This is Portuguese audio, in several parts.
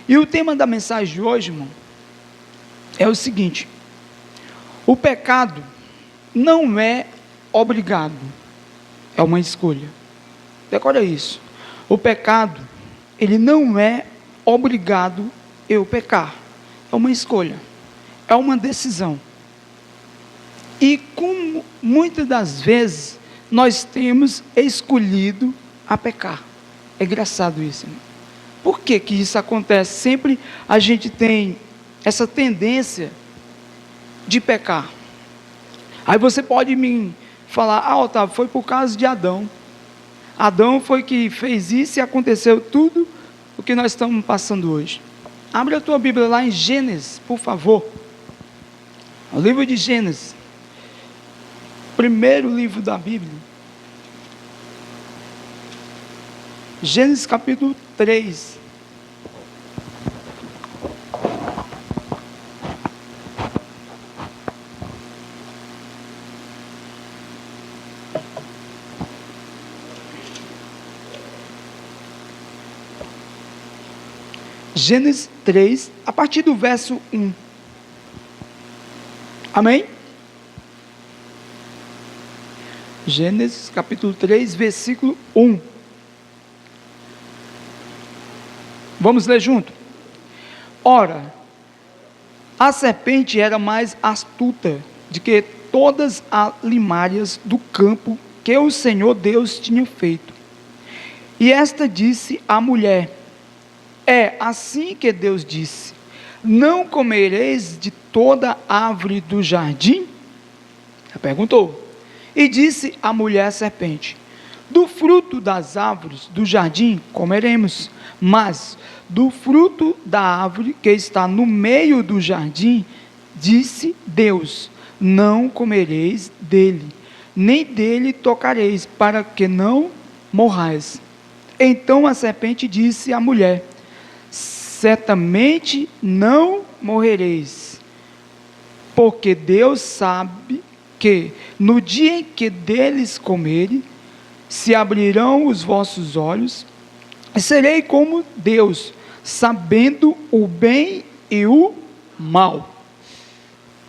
E o tema da mensagem de hoje, irmão, é o seguinte: o pecado não é obrigado, é uma escolha. Decora isso. O pecado, ele não é obrigado eu pecar, é uma escolha, é uma decisão. E como muitas das vezes nós temos escolhido a pecar. É engraçado isso, irmão. Por que que isso acontece? Sempre a gente tem essa tendência de pecar. Aí você pode me falar: Otávio, foi por causa de Adão. Adão foi que fez isso e aconteceu tudo o que nós estamos passando hoje. Abre a tua Bíblia lá em Gênesis, por favor. O livro de Gênesis. Primeiro livro da Bíblia. Gênesis capítulo 3. Gênesis 3, a partir do verso 1. Amém? Gênesis capítulo 3, versículo 1. Vamos ler junto? Ora, a serpente era mais astuta do que todas as limárias do campo que o Senhor Deus tinha feito. E esta disse à mulher: é assim que Deus disse: não comereis de toda árvore do jardim? Ela perguntou. E disse a mulher à serpente: do fruto das árvores do jardim comeremos, mas do fruto da árvore que está no meio do jardim, disse Deus: não comereis dele, nem dele tocareis, para que não morrais. Então a serpente disse à mulher: certamente não morrereis, porque Deus sabe que no dia em que deles comerem, se abrirão os vossos olhos, e serei como Deus, sabendo o bem e o mal.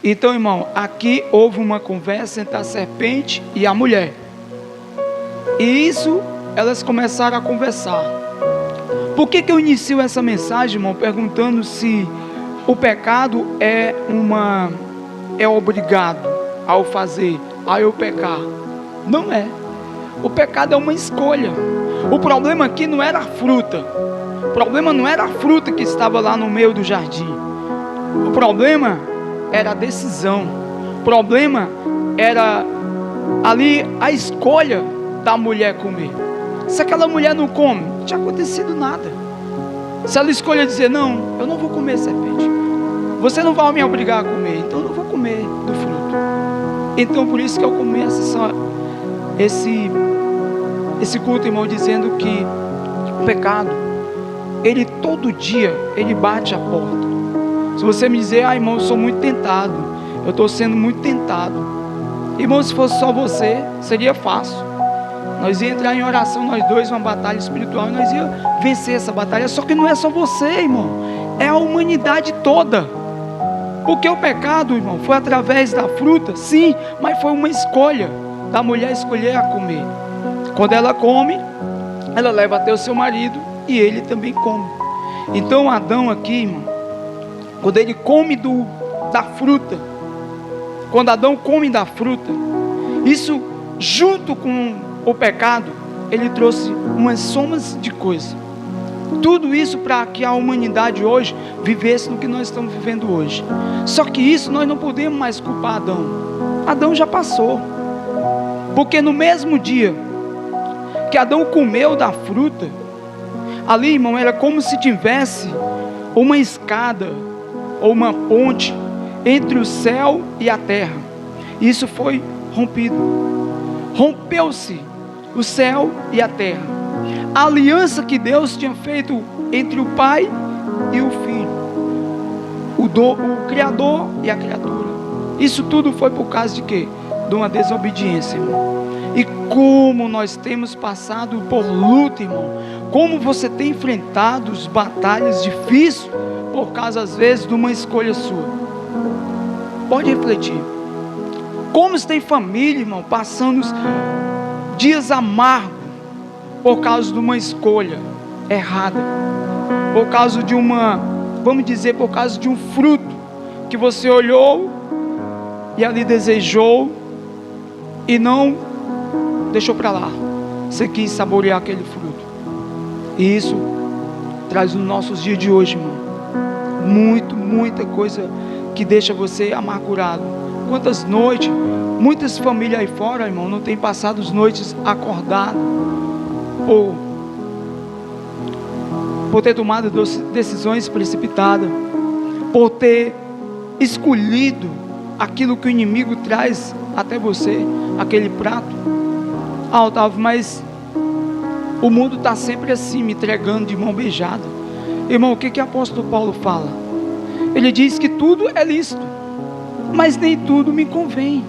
Então, irmão, aqui houve uma conversa entre a serpente e a mulher. E isso, elas começaram a conversar. Por que eu inicio essa mensagem, irmão, perguntando se o pecado é obrigado ao fazer, ao eu pecar? Não é. O pecado é uma escolha. O problema aqui não era a fruta. O problema não era a fruta que estava lá no meio do jardim. O problema era a decisão. O problema era ali a escolha da mulher comer. Se aquela mulher não come, não tinha acontecido nada. Se ela escolher dizer: não, eu não vou comer, serpente, você não vai me obrigar a comer, então eu não vou comer do fruto. Então por isso que eu começo esse culto, irmão, dizendo que o pecado, ele todo dia, ele bate a porta. Se você me dizer: irmão, eu sou muito tentado, eu estou sendo muito tentado. Irmão, se fosse só você, seria fácil. Nós ia entrar em oração, nós dois, uma batalha espiritual, e nós ia vencer essa batalha. Só que não é só você, irmão, é a humanidade toda. Porque o pecado, irmão, foi através da fruta, sim, mas foi uma escolha da mulher escolher a comer. Quando ela come, ela leva até o seu marido e ele também come. Então Adão aqui, irmão, quando ele come da fruta, quando Adão come da fruta, isso junto com o pecado, ele trouxe umas somas de coisas. Tudo isso para que a humanidade hoje vivesse no que nós estamos vivendo hoje. Só que isso nós não podemos mais culpar Adão. Adão já passou. Porque no mesmo dia que Adão comeu da fruta, ali, irmão, era como se tivesse uma escada ou uma ponte entre o céu e a terra. Isso foi rompido. Rompeu-se o céu e a terra. A aliança que Deus tinha feito entre o Pai e o Filho, o Criador e a criatura. Isso tudo foi por causa de quê? De uma desobediência, irmão. E como nós temos passado por luta, irmão. Como você tem enfrentado as batalhas difíceis por causa, às vezes, de uma escolha sua. Pode refletir. Como você tem família, irmão, passando dias amargos por causa de uma escolha errada. Por causa de uma, vamos dizer, por causa de um fruto que você olhou e ali desejou e não deixou para lá. Você quis saborear aquele fruto. E isso traz nos nossos dias de hoje, irmão, muita coisa que deixa você amargurado. Quantas noites, muitas famílias aí fora, irmão, não tem passado as noites acordado por ter tomado decisões precipitadas, por ter escolhido aquilo que o inimigo traz até você, aquele prato. Otávio, mas o mundo está sempre assim, me entregando de mão beijada. Irmão, o que o apóstolo Paulo fala? Ele diz que tudo é lícito, mas nem tudo me convém.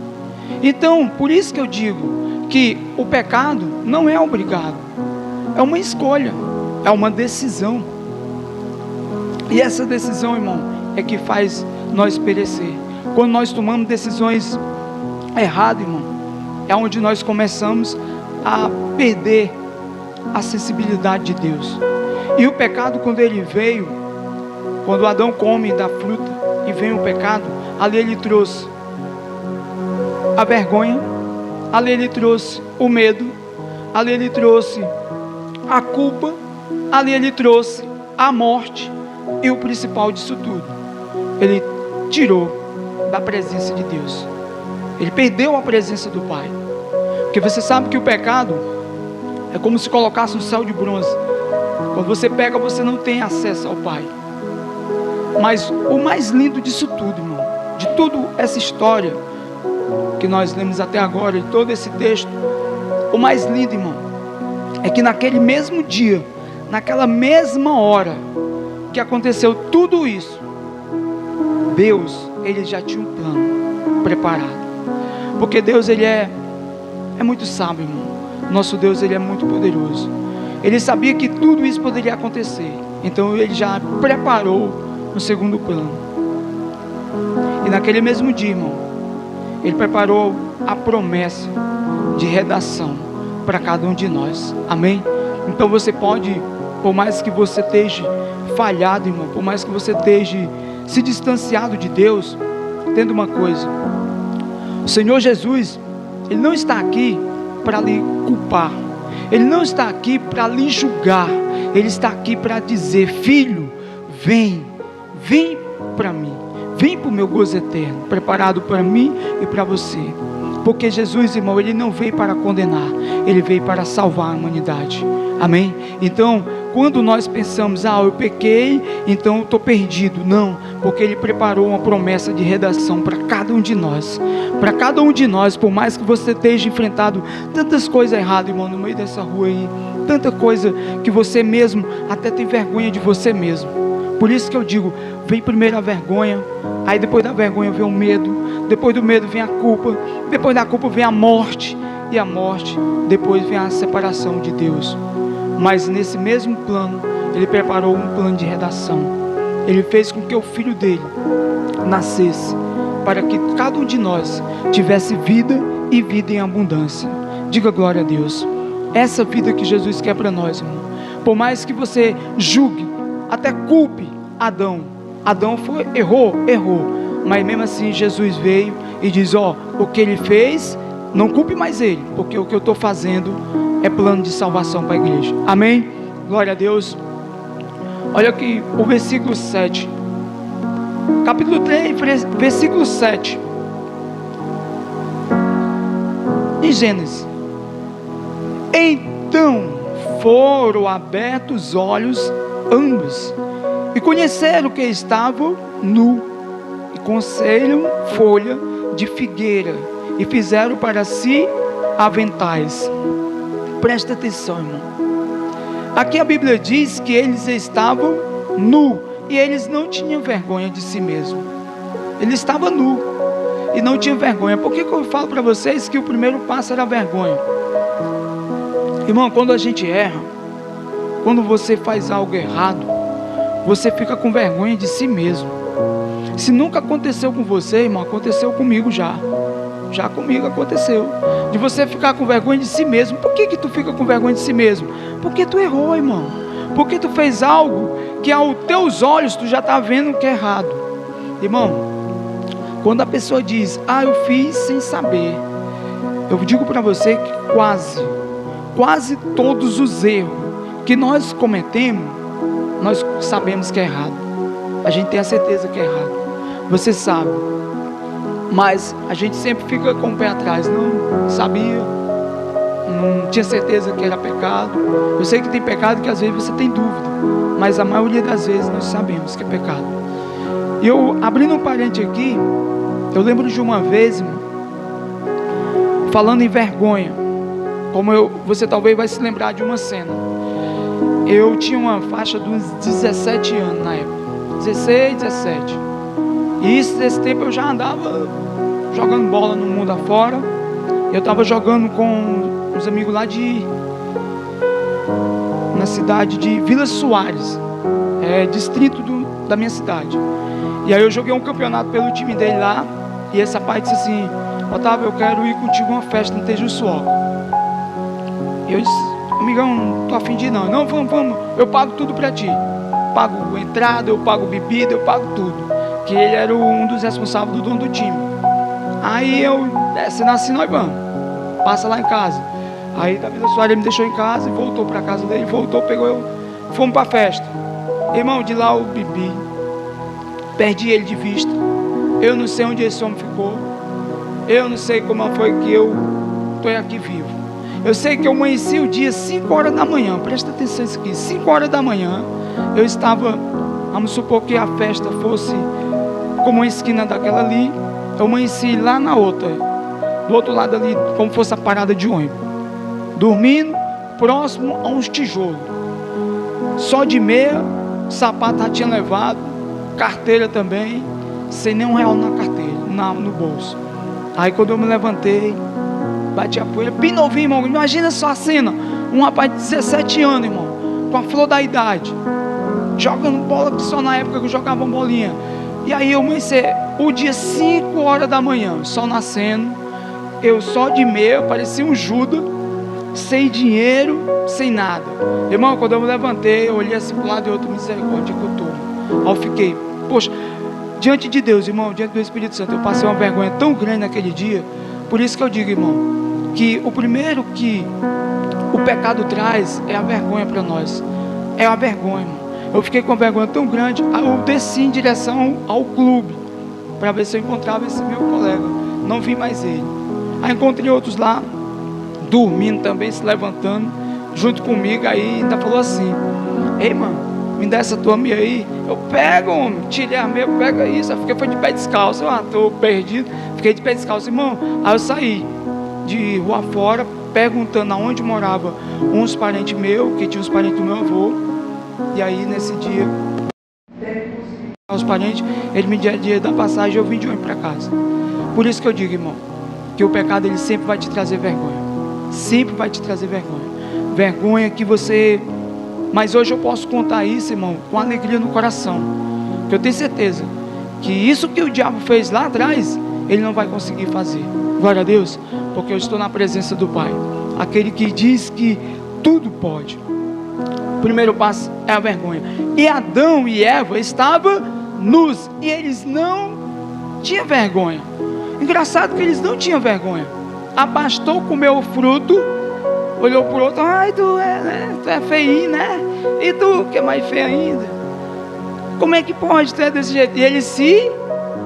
Então, por isso que eu digo que o pecado não é obrigado, é uma escolha, é uma decisão. E essa decisão, irmão, é que faz nós perecer. Quando nós tomamos decisões erradas, irmão, é onde nós começamos a perder a sensibilidade de Deus. E o pecado, quando ele veio, quando Adão come da fruta e vem o pecado, ali ele trouxe a vergonha, ali ele trouxe o medo, ali ele trouxe a culpa, ali ele trouxe a morte, e o principal disso tudo, ele tirou da presença de Deus. Ele perdeu a presença do Pai. Porque você sabe que o pecado é como se colocasse um céu de bronze. Quando você pega, você não tem acesso ao Pai. Mas o mais lindo disso tudo, irmão, de toda essa história que nós lemos até agora, de todo esse texto, o mais lindo, irmão, é que naquele mesmo dia, naquela mesma hora que aconteceu tudo isso, Deus, ele já tinha um plano preparado. Porque Deus, ele é muito sábio, irmão. Nosso Deus, ele é muito poderoso. Ele sabia que tudo isso poderia acontecer. Então ele já preparou no segundo plano. E naquele mesmo dia, irmão, ele preparou a promessa de redação para cada um de nós. Amém? Então você pode, por mais que você esteja falhado, irmão, por mais que você esteja se distanciado de Deus, entenda uma coisa: o Senhor Jesus, ele não está aqui para lhe culpar, ele não está aqui para lhe julgar, ele está aqui para dizer: filho, vem para mim, vem para o meu gozo eterno, preparado para mim e para você. Porque Jesus, irmão, ele não veio para condenar, ele veio para salvar a humanidade. Amém? Então, quando nós pensamos: eu pequei, então eu estou perdido. Não, porque ele preparou uma promessa de redação para cada um de nós. Para cada um de nós, por mais que você esteja enfrentado tantas coisas erradas, irmão, no meio dessa rua aí, tanta coisa que você mesmo até tem vergonha de você mesmo. Por isso que eu digo: vem primeiro a vergonha, aí depois da vergonha vem o medo, depois do medo vem a culpa, depois da culpa vem a morte, e a morte, depois vem a separação de Deus. Mas nesse mesmo plano, ele preparou um plano de redação. Ele fez com que o filho dele nascesse, para que cada um de nós tivesse vida e vida em abundância. Diga glória a Deus. Essa vida que Jesus quer para nós, irmão. Por mais que você julgue, até culpe Adão. Adão errou, mas mesmo assim Jesus veio e diz: o que ele fez, não culpe mais ele, porque o que eu estou fazendo é plano de salvação para a igreja. Amém? Glória a Deus. Olha aqui o versículo 7, capítulo 3, versículo 7, em Gênesis. Então foram abertos os olhos ambos, e conheceram que estavam nu, e coceram folha de figueira, e fizeram para si aventais. Presta atenção, irmão. Aqui a Bíblia diz que eles estavam nu, e eles não tinham vergonha de si mesmo. Ele estava nu e não tinha vergonha. Por que eu falo para vocês que o primeiro passo era a vergonha? Irmão, quando a gente erra, quando você faz algo errado, você fica com vergonha de si mesmo. Se nunca aconteceu com você, irmão, aconteceu comigo já. Já comigo aconteceu. De você ficar com vergonha de si mesmo. Por que tu fica com vergonha de si mesmo? Porque tu errou, irmão. Porque tu fez algo que aos teus olhos tu já está vendo que é errado. Irmão, quando a pessoa diz, eu fiz sem saber, eu digo para você que quase todos os erros que nós cometemos, nós sabemos que é errado. A gente tem a certeza que é errado. Você sabe. Mas a gente sempre fica com o pé atrás. Não sabia, não tinha certeza que era pecado. Eu sei que tem pecado que às vezes você tem dúvida, mas a maioria das vezes nós sabemos que é pecado. E eu, abrindo um parente aqui, eu lembro de uma vez, irmão, falando em vergonha, você talvez vai se lembrar de uma cena. Eu tinha uma faixa de uns 17 anos na época, 16, 17. E nesse tempo eu já andava jogando bola no mundo afora. Eu estava jogando com uns amigos lá na cidade de Vila Soares, distrito da minha cidade. E aí eu joguei um campeonato pelo time dele lá. E esse rapaz disse assim: Otávio, eu quero ir contigo a uma festa no Tejuçuoca. E eu disse: amigão, não tô afim de ir não. Não, vamos, eu pago tudo pra ti. Pago entrada, eu pago bebida, eu pago tudo. Que ele era um dos responsáveis do dono do time. Aí eu, sendo assim, nós vamos. Passa lá em casa. Aí da Vila Soares ele me deixou em casa e voltou pra casa dele. Voltou, pegou eu, fomos pra festa. Irmão, de lá eu bebi. Perdi ele de vista. Eu não sei onde esse homem ficou. Eu não sei como foi que eu estou aqui vivo. Eu sei que eu amanheci o dia 5 horas da manhã. Presta atenção nisso aqui. 5 horas da manhã. Eu estava, vamos supor que a festa fosse como uma esquina daquela ali. Eu amanheci lá na outra, do outro lado ali, como fosse a parada de ônibus, dormindo próximo a uns tijolos. Só de meia, sapato já tinha levado, carteira também, sem nem R$1 na carteira, no bolso. Aí quando eu me levantei, bati a poeira, bem novinho, irmão. Imagina só a cena, um rapaz de 17 anos, irmão, com a flor da idade, jogando bola, que só na época que eu jogava bolinha. E aí eu amanheci o dia 5 horas da manhã, sol nascendo, eu só de meia, parecia um Judas, sem dinheiro, sem nada. Irmão, quando eu me levantei, eu olhei assim para o lado e outro, misericórdia que eu estou. Aí eu fiquei, poxa, diante de Deus, irmão, diante do Espírito Santo, eu passei uma vergonha tão grande naquele dia. Por isso que eu digo, irmão, que o primeiro que o pecado traz é a vergonha para nós. É a vergonha, irmão. Eu fiquei com uma vergonha tão grande, eu desci em direção ao clube, para ver se eu encontrava esse meu colega. Não vi mais ele. Aí encontrei outros lá, dormindo também, se levantando, junto comigo. Aí ainda falou assim: ei, mano, me dá essa tua meia aí. Eu pego, homem, tirei a meia, pega isso. Eu fiquei de pé descalço, eu tô perdido, fiquei de pé descalço, irmão. Aí eu saí de rua fora, perguntando aonde morava uns parentes meus, que tinha os parentes do meu avô. E aí nesse dia, os parentes, ele me deu dia da passagem, eu vim de ônibus para casa. Por isso que eu digo, irmão, que o pecado ele sempre vai te trazer vergonha. Sempre vai te trazer vergonha. Vergonha que você... Mas hoje eu posso contar isso, irmão, com alegria no coração. Porque eu tenho certeza que isso que o diabo fez lá atrás, ele não vai conseguir fazer. Glória a Deus, porque eu estou na presença do Pai. Aquele que diz que tudo pode. O primeiro passo é a vergonha. E Adão e Eva estavam nus, e eles não tinham vergonha. Engraçado que eles não tinham vergonha. A pastor comeu o fruto, olhou para o outro: ai, tu é feinho, né? E tu, que é mais feio ainda. Como é que pode ter desse jeito? E eles se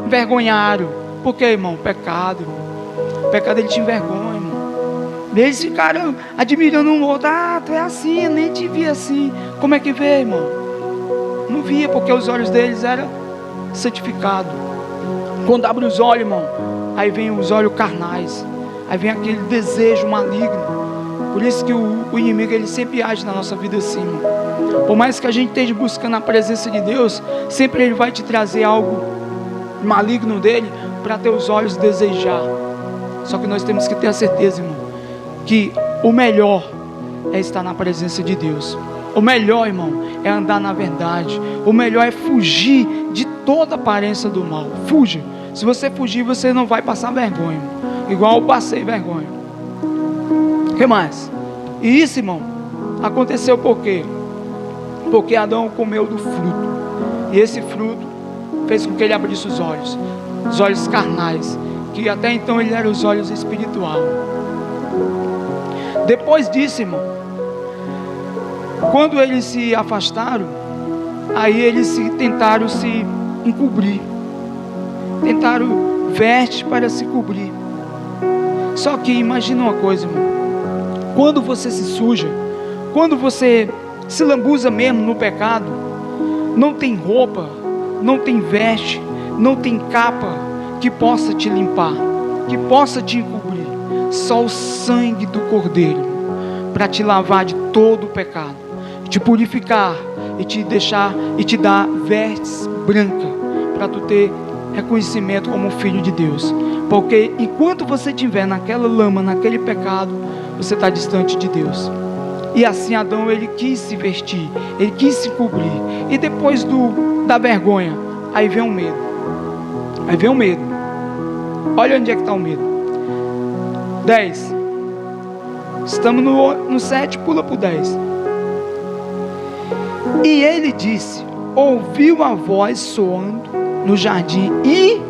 envergonharam. Por quê, irmão? Pecado, irmão. O pecado ele te envergonha, irmão. Eles ficaram admirando um outro: ah, tu é assim, eu nem te vi assim. Como é que vê, irmão? Não via, porque os olhos deles eram santificados. Quando abre os olhos, irmão, aí vem os olhos carnais, aí vem aquele desejo maligno. Por isso que o inimigo ele sempre age na nossa vida assim, irmão. Por mais que a gente esteja buscando a presença de Deus, sempre ele vai te trazer algo maligno dele para ter os olhos desejar. Só que nós temos que ter a certeza, irmão, que o melhor é estar na presença de Deus. O melhor, irmão, é andar na verdade. O melhor é fugir de toda aparência do mal. Fuja. Se você fugir, você não vai passar vergonha, irmão. Igual eu passei vergonha. O que mais? E isso, irmão, aconteceu por quê? Porque Adão comeu do fruto. E esse fruto fez com que ele abrisse os olhos carnais, que até então ele era os olhos espirituais. Depois disso, irmão, quando eles se afastaram, aí eles tentaram se encobrir, tentaram vestes para se cobrir. Só que imagina uma coisa, irmão, quando você se suja, quando você se lambuza mesmo no pecado, não tem roupa, não tem veste, não tem capa que possa te limpar, que possa te encobrir. Só o sangue do Cordeiro para te lavar de todo o pecado, te purificar e te deixar e te dar vestes brancas para tu ter reconhecimento como filho de Deus. Porque enquanto você estiver naquela lama, naquele pecado, você está distante de Deus. E assim Adão, ele quis se vestir, ele quis se cobrir. E depois da vergonha, aí vem o medo. Aí vem o medo. Olha onde é que está o medo. 10. Estamos no 7, pula para o 10. E ele disse: ouviu a voz soando no jardim e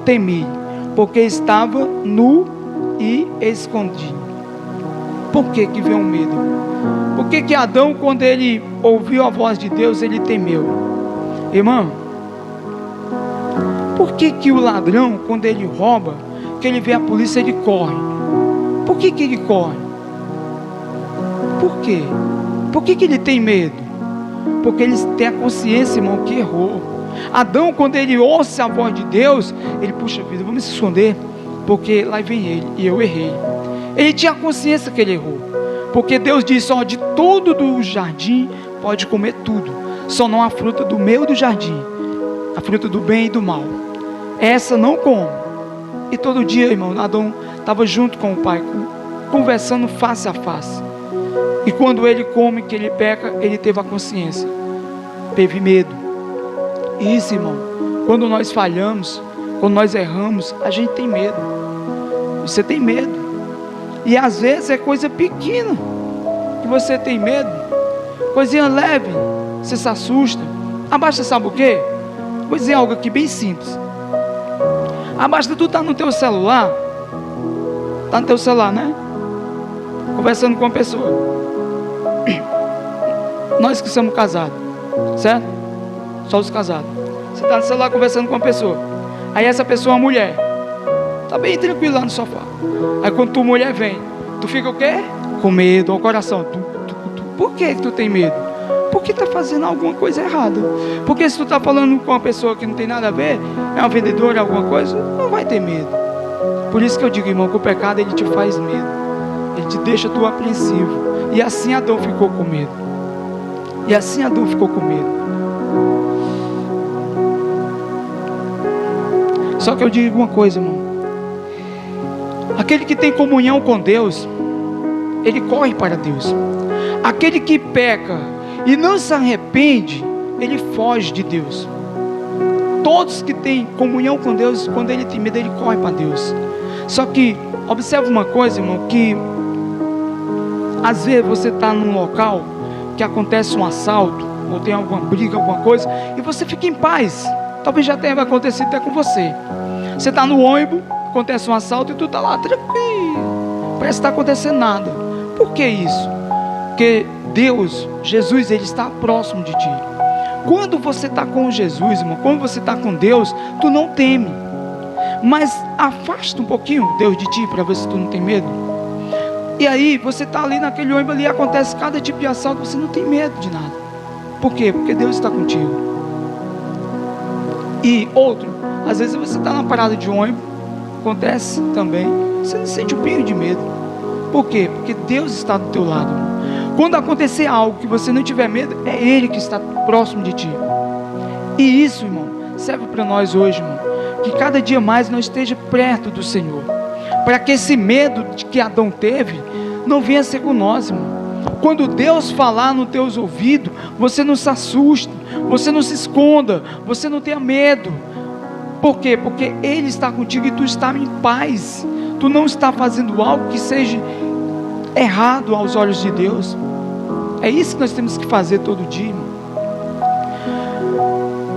temi, porque estava nu e escondido. Por que que veio o medo? Por que que Adão, quando ele ouviu a voz de Deus, ele temeu? Irmão, por que que o ladrão, quando ele rouba, que ele vê a polícia, ele corre? Por que que ele corre? Por quê? Por que que ele tem medo? Porque ele tem a consciência, irmão, que errou. Adão, quando ele ouça a voz de Deus, ele, puxa vida, vamos se esconder, porque lá vem ele, e eu errei. Ele tinha consciência que ele errou, porque Deus disse: ó, de todo do jardim pode comer tudo, só não a fruta do meio do jardim, a fruta do bem e do mal, essa não come. E todo dia, irmão, Adão estava junto com o pai, conversando face a face. E quando ele come, que ele peca, ele teve a consciência, teve medo. E isso, irmão, quando nós falhamos, quando nós erramos, a gente tem medo. Você tem medo. E às vezes é coisa pequena que você tem medo, coisinha leve, você se assusta. Abaixa, sabe o quê? Vou dizer algo aqui bem simples. Abaixa, tu tá no teu celular, né? Conversando com uma pessoa. Nós que somos casados, certo? Só os casados. Você está no celular conversando com uma pessoa. Aí essa pessoa é uma mulher. Está bem tranquilo lá no sofá. Aí quando tua mulher vem, tu fica o quê? Com medo, ao coração. Por que tu tem medo? Porque está fazendo alguma coisa errada. Porque se tu está falando com uma pessoa que não tem nada a ver, é uma vendedora, alguma coisa, não vai ter medo. Por isso que eu digo, irmão, que o pecado ele te faz medo. Ele te deixa tu apreensivo. E assim Adão ficou com medo. Só que eu digo uma coisa, irmão. Aquele que tem comunhão com Deus, ele corre para Deus. Aquele que peca e não se arrepende, ele foge de Deus. Todos que têm comunhão com Deus, quando ele tem medo, ele corre para Deus. Só que, observe uma coisa, irmão, que às vezes você está num local que acontece um assalto, ou tem alguma briga, alguma coisa, e você fica em paz. Talvez já tenha acontecido até com você. Você está no ônibus, acontece um assalto e tu está lá tranquilo, parece que está acontecendo nada. Por que isso? Porque Deus, Jesus, ele está próximo de ti. Quando você está com Jesus, irmão, quando você está com Deus, tu não teme. Mas afasta um pouquinho Deus de ti, para ver se tu não tem medo. E aí você está ali naquele ônibus ali, acontece cada tipo de assalto, você não tem medo de nada. Por quê? Porque Deus está contigo. E outro, às vezes você está na parada de ônibus, acontece também, você não sente um pingo de medo. Por quê? Porque Deus está do teu lado. Quando acontecer algo que você não tiver medo, é Ele que está próximo de ti. E isso, irmão, serve para nós hoje, irmão, que cada dia mais nós esteja perto do Senhor, para que esse medo que Adão teve não venha ser com nós, irmão. Quando Deus falar nos teus ouvidos, você não se assusta, você não se esconda, você não tenha medo. Por quê? Porque Ele está contigo e tu está em paz. Tu não está fazendo algo que seja errado aos olhos de Deus. É isso que nós temos que fazer todo dia, irmão.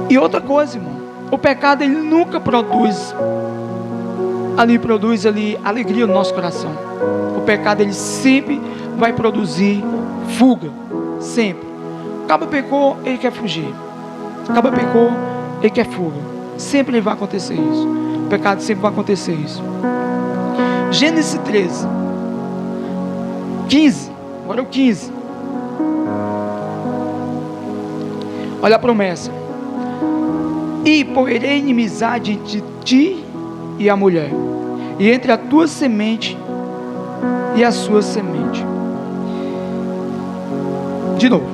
E outra coisa, irmão, o pecado ele nunca produz alegria no nosso coração. O pecado ele sempre vai produzir fuga, sempre. O cabo pecou, ele quer fugir. O cabo pecou, ele quer fuga. Sempre vai acontecer isso. O pecado sempre vai acontecer isso. Gênesis 13, 15. Agora é o 15. Olha a promessa. E porei inimizade entre ti e a mulher, e entre a tua semente e a sua semente. De novo.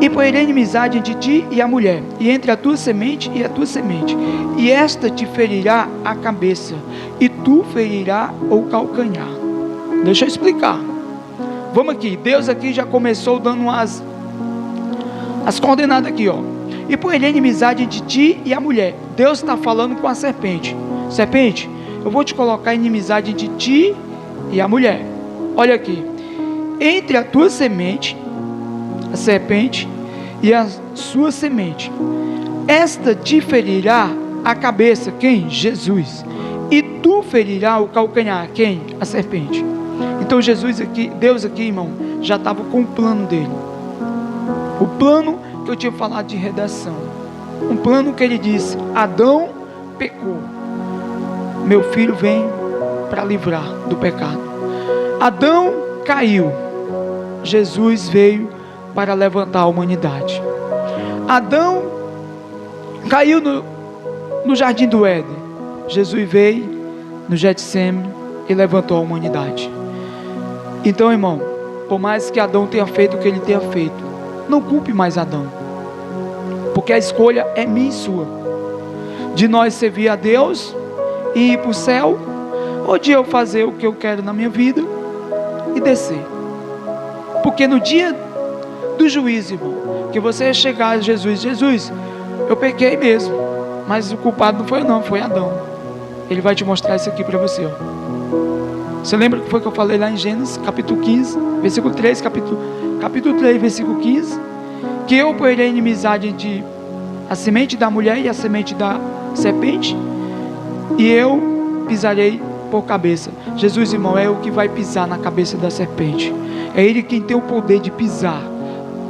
E porei inimizade entre ti e a mulher, e entre a tua semente e a tua semente, e esta te ferirá a cabeça, e tu ferirá o calcanhar. Deixa eu explicar. Vamos aqui. Deus aqui já começou dando as coordenadas aqui, ó. E porém inimizade entre ti e a mulher. Deus está falando com a serpente. Serpente, eu vou te colocar inimizade entre ti e a mulher. Olha aqui. Entre a tua semente, a serpente, e a sua semente. Esta te ferirá a cabeça. Quem? Jesus. E tu ferirá o calcanhar. Quem? A serpente. Então Jesus aqui, Deus aqui, irmão, já estava com o plano dele. O plano que eu tinha falado de redação. Um plano que ele disse: Adão pecou, meu filho vem para livrar do pecado. Adão caiu, Jesus veio para levantar a humanidade. Adão caiu no jardim do Éden, Jesus veio no Getsêmani e levantou a humanidade. Então, irmão, por mais que Adão tenha feito o que ele tenha feito, não culpe mais Adão, porque a escolha é minha e sua, de nós servir a Deus e ir para o céu, ou de eu fazer o que eu quero na minha vida e descer. Porque no dia do juízo, irmão, que você chegar a Jesus, eu pequei mesmo, mas o culpado não foi eu não, foi Adão. Ele vai te mostrar isso aqui para você, ó. Você lembra que foi que eu falei lá em Gênesis capítulo 15, versículo 3, capítulo 3, versículo 15, que eu porei inimizade entre a semente da mulher e a semente da serpente, e eu pisarei por cabeça. Jesus, irmão, é o que vai pisar na cabeça da serpente. É Ele quem tem o poder de pisar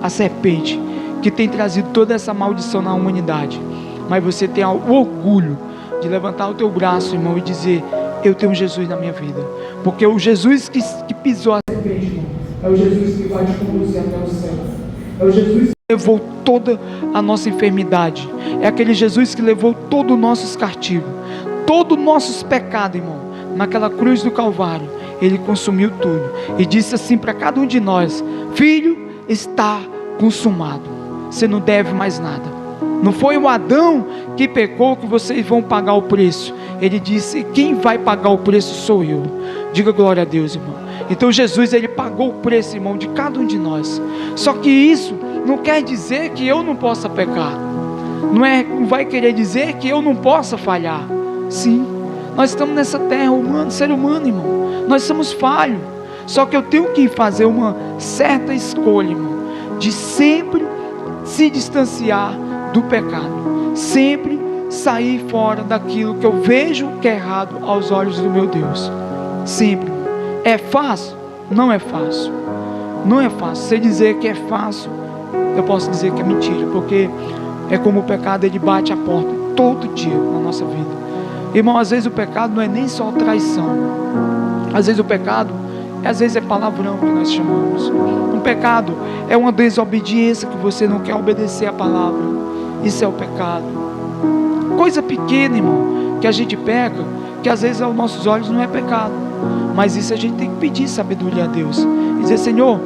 a serpente, que tem trazido toda essa maldição na humanidade. Mas você tem o orgulho de levantar o teu braço, irmão, e dizer: eu tenho Jesus na minha vida. Porque o Jesus que pisou a serpente, irmão, é o Jesus que vai te conduzir até o céu. É o Jesus que levou toda a nossa enfermidade. É aquele Jesus que levou todo o nosso castigo, todos os nossos pecados, irmão. Naquela cruz do Calvário, Ele consumiu tudo. E disse assim para cada um de nós: filho, está consumado. Você não deve mais nada. Não foi o Adão que pecou que vocês vão pagar o preço. Ele disse: quem vai pagar o preço sou eu. Diga glória a Deus, irmão. Então Jesus, Ele pagou o preço, irmão, de cada um de nós. Só que isso não quer dizer que eu não possa pecar. Não vai querer dizer que eu não possa falhar. Sim, nós estamos nessa terra humana, ser humano, irmão. Nós somos falhos. Só que eu tenho que fazer uma certa escolha, irmão, de sempre se distanciar do pecado, sempre sair fora daquilo que eu vejo que é errado aos olhos do meu Deus. Sempre. É fácil? Não é fácil. Não é fácil. Se dizer que é fácil, eu posso dizer que é mentira, porque é como o pecado, ele bate a porta todo dia na nossa vida. Irmão, às vezes o pecado não é nem só traição. Às vezes o pecado, às vezes é palavrão que nós chamamos. Um pecado é uma desobediência, que você não quer obedecer a palavra. Isso é o pecado. Coisa pequena, irmão, que a gente peca, que às vezes aos nossos olhos não é pecado. Mas isso a gente tem que pedir sabedoria a Deus. E dizer: Senhor,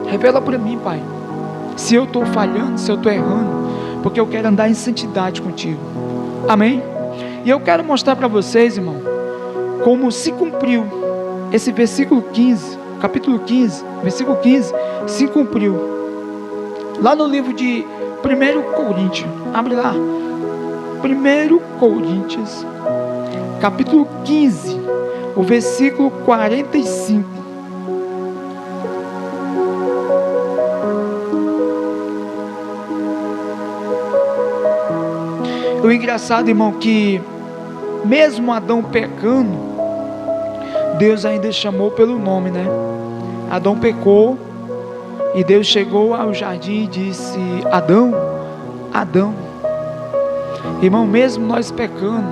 revela para mim, Pai, se eu estou falhando, se eu estou errando, porque eu quero andar em santidade contigo. Amém? E eu quero mostrar para vocês, irmão, como se cumpriu esse versículo 15, capítulo 15, versículo 15, se cumpriu. Lá no livro de 1 Coríntios, abre lá, 1 Coríntios, capítulo 15, o versículo 45. O engraçado, irmão, que mesmo Adão pecando, Deus ainda chamou pelo nome, né? Adão pecou e Deus chegou ao jardim e disse: Adão, Adão. Irmão, mesmo nós pecando,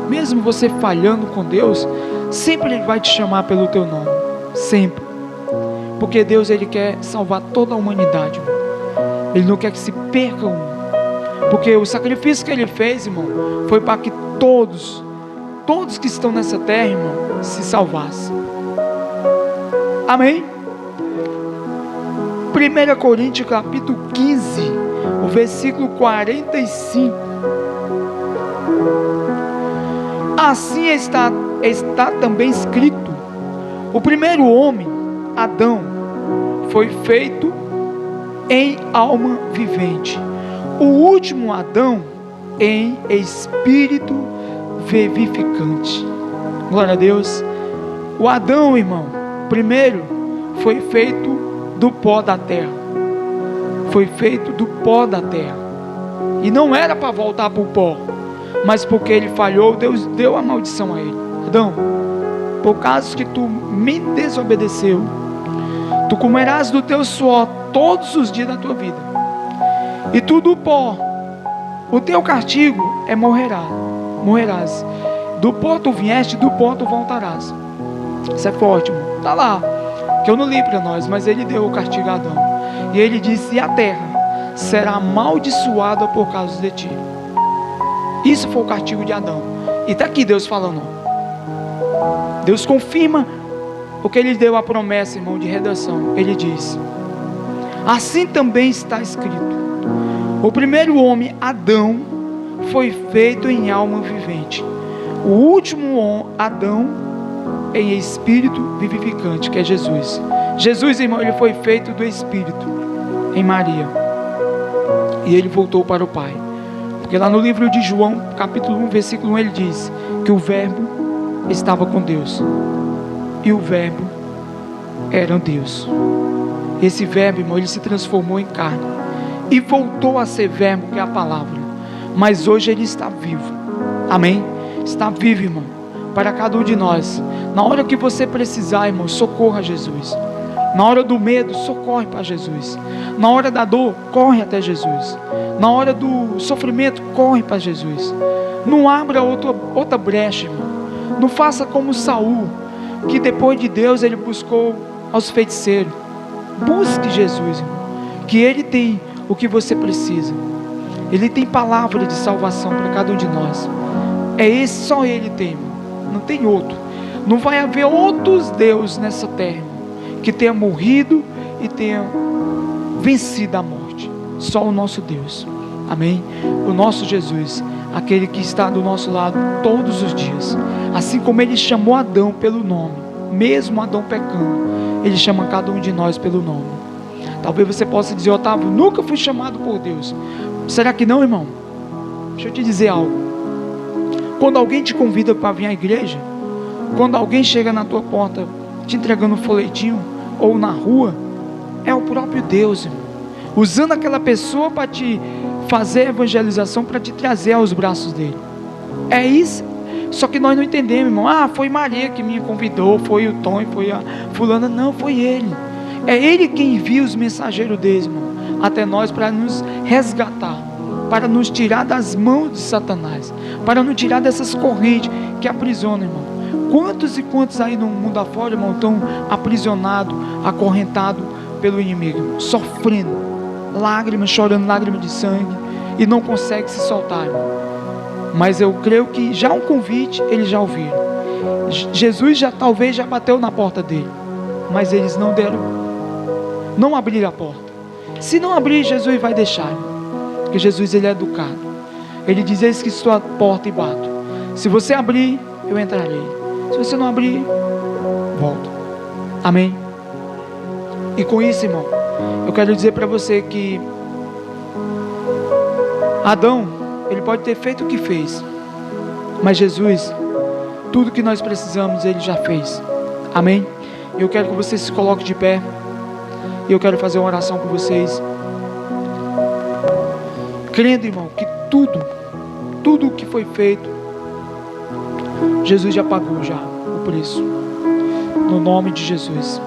mesmo você falhando com Deus, sempre Ele vai te chamar pelo teu nome, sempre, porque Deus, Ele quer salvar toda a humanidade, irmão. Ele não quer que se perca um, porque o sacrifício que Ele fez, irmão, foi para que todos que estão nessa terra, irmão, se salvassem. Amém? 1 Coríntios capítulo 15, o versículo 45. Assim está também escrito: o primeiro homem, Adão, foi feito em alma vivente, o último Adão em espírito vivificante. Glória a Deus. O Adão, irmão, primeiro foi feito do pó da terra. Foi feito do pó da terra. E não era para voltar para o pó, mas porque ele falhou, Deus deu a maldição a ele. Adão, por causa que tu me desobedeceu, tu comerás do teu suor todos os dias da tua vida, e tu do pó, o teu castigo é morrerás. Do pó tu vieste, do pó tu voltarás. Isso é forte, irmão. Está lá, que eu não li para nós, mas ele deu o castigo a Adão. E ele disse: e a terra será amaldiçoada por causa de ti. Isso foi o castigo de Adão. E está aqui Deus falando. Deus confirma o que Ele deu a promessa, irmão, de redenção. Ele diz: assim também está escrito: o primeiro homem, Adão, foi feito em alma vivente, o último Adão em espírito vivificante, que é Jesus. Jesus, irmão, ele foi feito do Espírito em Maria, e ele voltou para o Pai, porque lá no livro de João, capítulo 1, versículo 1, ele diz que o Verbo estava com Deus, e o Verbo era Deus. Esse Verbo, irmão, ele se transformou em carne e voltou a ser Verbo, que é a palavra. Mas hoje ele está vivo. Amém? Está vivo, irmão, para cada um de nós. Na hora que você precisar, irmão, socorra Jesus. Na hora do medo, socorre para Jesus. Na hora da dor, corre até Jesus. Na hora do sofrimento, corre para Jesus. Não abra outra brecha, irmão. Não faça como Saul, que depois de Deus ele buscou aos feiticeiros. Busque Jesus, irmão, que Ele tem o que você precisa. Ele tem palavra de salvação para cada um de nós. É esse, só Ele tem, irmão. Não tem outro. Não vai haver outros deuses nessa terra, irmão, que tenha morrido e tenha vencido a morte. Só o nosso Deus. Amém? O nosso Jesus, aquele que está do nosso lado todos os dias. Assim como Ele chamou Adão pelo nome, mesmo Adão pecando, Ele chama cada um de nós pelo nome. Talvez você possa dizer: Otávio, nunca fui chamado por Deus. Será que não, irmão? Deixa eu te dizer algo. Quando alguém te convida para vir à igreja, quando alguém chega na tua porta te entregando um folhetinho, ou na rua, é o próprio Deus, irmão, usando aquela pessoa para te fazer evangelização, para te trazer aos braços dele. É isso. Só que nós não entendemos, irmão. Ah, foi Maria que me convidou, foi o Tom, foi a fulana. Não, foi Ele. É Ele quem envia os mensageiros dele, irmão, até nós, para nos resgatar, para nos tirar das mãos de Satanás, para nos tirar dessas correntes que aprisionam, irmão. Quantos e quantos aí no mundo afora, irmão, estão aprisionados, acorrentados pelo inimigo, irmão, sofrendo, lágrimas, chorando lágrimas de sangue, e não consegue se soltar, irmão. Mas eu creio que já um convite eles já ouviram. Jesus talvez já bateu na porta dele, mas eles não abriram a porta. Se não abrir, Jesus vai deixar, porque Jesus, ele é educado. Ele diz: eis que estou à porta e bato. Se você abrir, eu entrarei. Se você não abrir, volta. Amém? E com isso, irmão, eu quero dizer para você que Adão, ele pode ter feito o que fez, mas Jesus, tudo que nós precisamos, ele já fez. Amém? Eu quero que você se coloque de pé. E eu quero fazer uma oração com vocês, crendo, irmão, que tudo que foi feito, Jesus já pagou já o preço, no nome de Jesus.